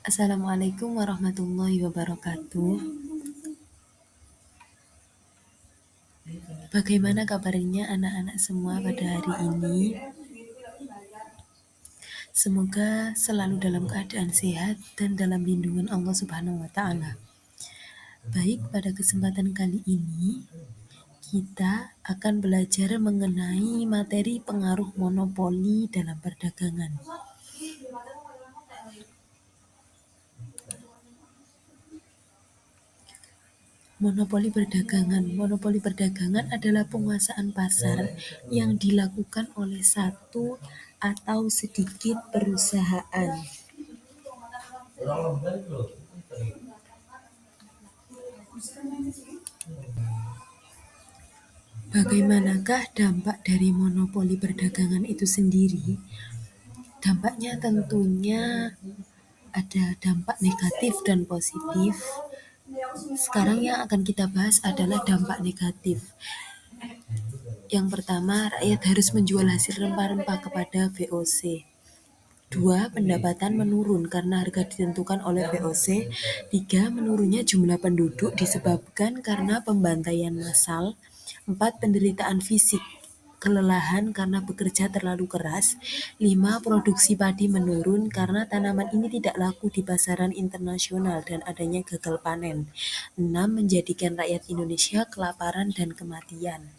Assalamualaikum warahmatullahi wabarakatuh. Bagaimana kabarnya anak-anak semua pada hari ini? Semoga selalu dalam keadaan sehat dan dalam lindungan Allah Subhanahu wa taala. Baik, pada kesempatan kali ini kita akan belajar mengenai materi pengaruh monopoli dalam perdagangan. Monopoli perdagangan adalah penguasaan pasar yang dilakukan oleh satu atau sedikit perusahaan. Bagaimanakah dampak dari monopoli perdagangan itu sendiri? Dampaknya tentunya ada dampak negatif dan positif. Sekarang yang akan kita bahas adalah dampak negatif. Yang pertama, rakyat harus menjual hasil rempah-rempah kepada VOC. 2. Pendapatan menurun karena harga ditentukan oleh VOC. 3. Menurunnya jumlah penduduk disebabkan karena pembantaian massal. 4. Penderitaan fisik, kelelahan karena bekerja terlalu keras. 5. Produksi padi menurun karena tanaman ini tidak laku di pasaran internasional dan adanya gagal panen. 6. Menjadikan rakyat Indonesia kelaparan dan kematian.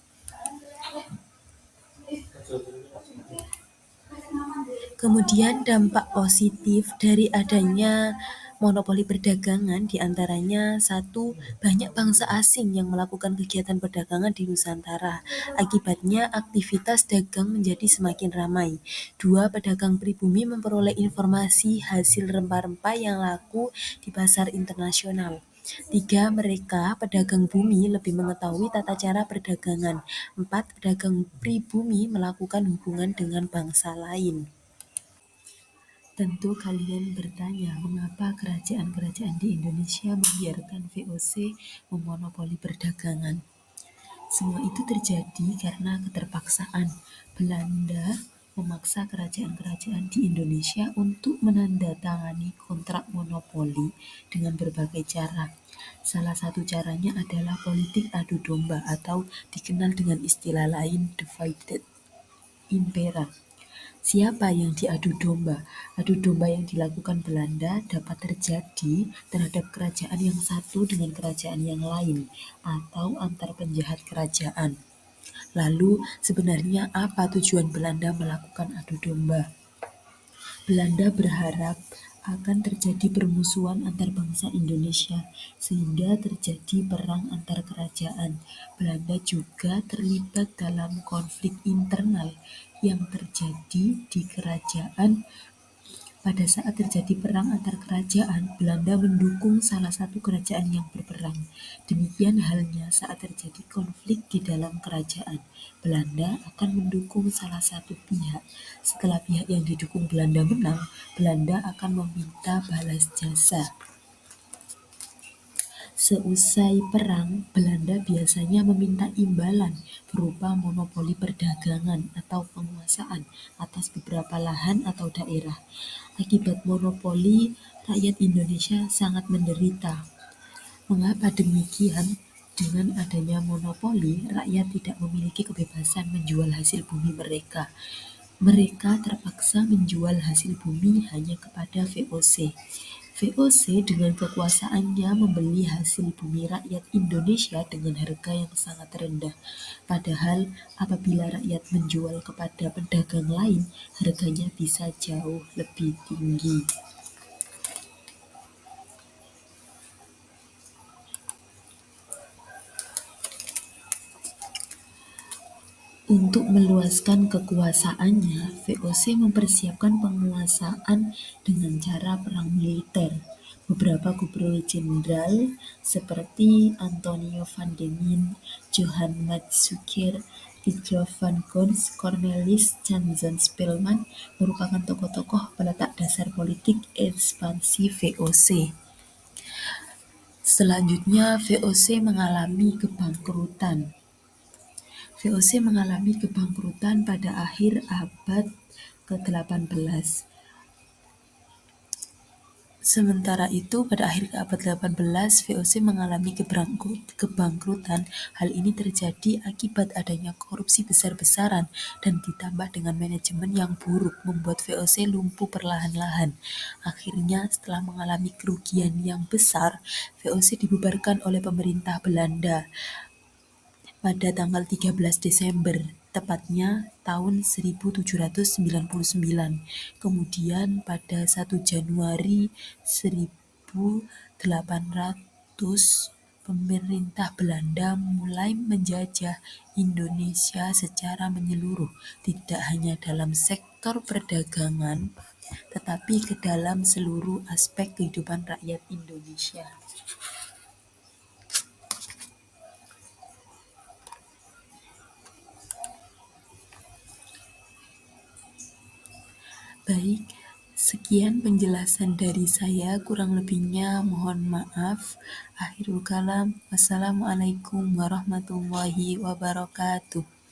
Kemudian dampak positif dari adanya monopoli perdagangan diantaranya 1. Banyak bangsa asing yang melakukan kegiatan perdagangan di Nusantara. Akibatnya aktivitas dagang menjadi semakin ramai. 2. Pedagang pribumi memperoleh informasi hasil rempah-rempah yang laku di pasar internasional. 3. Mereka, pedagang bumi, lebih mengetahui tata cara perdagangan. 4. Pedagang pribumi melakukan hubungan dengan bangsa lain. Tentu kalian bertanya, mengapa kerajaan-kerajaan di Indonesia membiarkan VOC memonopoli perdagangan? Semua itu terjadi karena keterpaksaan. Belanda memaksa kerajaan-kerajaan di Indonesia untuk menandatangani kontrak monopoli dengan berbagai cara. Salah satu caranya adalah politik adu domba atau dikenal dengan istilah lain divided impera. Siapa yang diadu domba? Adu domba yang dilakukan Belanda dapat terjadi terhadap kerajaan yang satu dengan kerajaan yang lain atau antar penjahat kerajaan. Lalu sebenarnya apa tujuan Belanda melakukan adu domba? Belanda berharap akan terjadi permusuhan antar bangsa Indonesia sehingga terjadi perang antar kerajaan. Belanda juga terlibat dalam konflik internal yang terjadi di kerajaan. Pada saat terjadi perang antar kerajaan, Belanda mendukung salah satu kerajaan yang berperang. Demikian halnya saat terjadi konflik di dalam kerajaan, Belanda akan mendukung salah satu pihak. Setelah pihak yang didukung Belanda menang, Belanda akan meminta balas jasa. Seusai perang, Belanda biasanya meminta imbalan berupa monopoli perdagangan atau penguasaan atas beberapa lahan atau daerah. Akibat monopoli, rakyat Indonesia sangat menderita. Mengapa demikian? Dengan adanya monopoli, rakyat tidak memiliki kebebasan menjual hasil bumi mereka. Mereka terpaksa menjual hasil bumi hanya kepada VOC. VOC dengan kekuasaannya membeli hasil bumi rakyat Indonesia dengan harga yang sangat rendah. Padahal apabila rakyat menjual kepada pedagang lain, harganya bisa jauh lebih tinggi. Untuk meluaskan kekuasaannya, VOC mempersiapkan penguasaan dengan cara perang militer. Beberapa gubernur jenderal seperti Antonio van den Mien, Johan Matsuyker, Fridtjof van Gons, Cornelis Janson Spelman merupakan tokoh-tokoh peletak dasar politik ekspansi VOC. Selanjutnya, VOC mengalami kebangkrutan. VOC mengalami kebangkrutan pada akhir abad ke-18. Sementara itu, pada akhir abad 18, VOC mengalami kebangkrutan. Hal ini terjadi akibat adanya korupsi besar-besaran dan ditambah dengan manajemen yang buruk membuat VOC lumpuh perlahan-lahan. Akhirnya, setelah mengalami kerugian yang besar, VOC dibubarkan oleh pemerintah Belanda pada tanggal 13 Desember, tepatnya tahun 1799. Kemudian pada 1 Januari 1800, pemerintah Belanda mulai menjajah Indonesia secara menyeluruh, tidak hanya dalam sektor perdagangan, tetapi ke dalam seluruh aspek kehidupan rakyat Indonesia. Baik, sekian penjelasan dari saya, kurang lebihnya mohon maaf. Akhirul kalam, wassalamualaikum warahmatullahi wabarakatuh.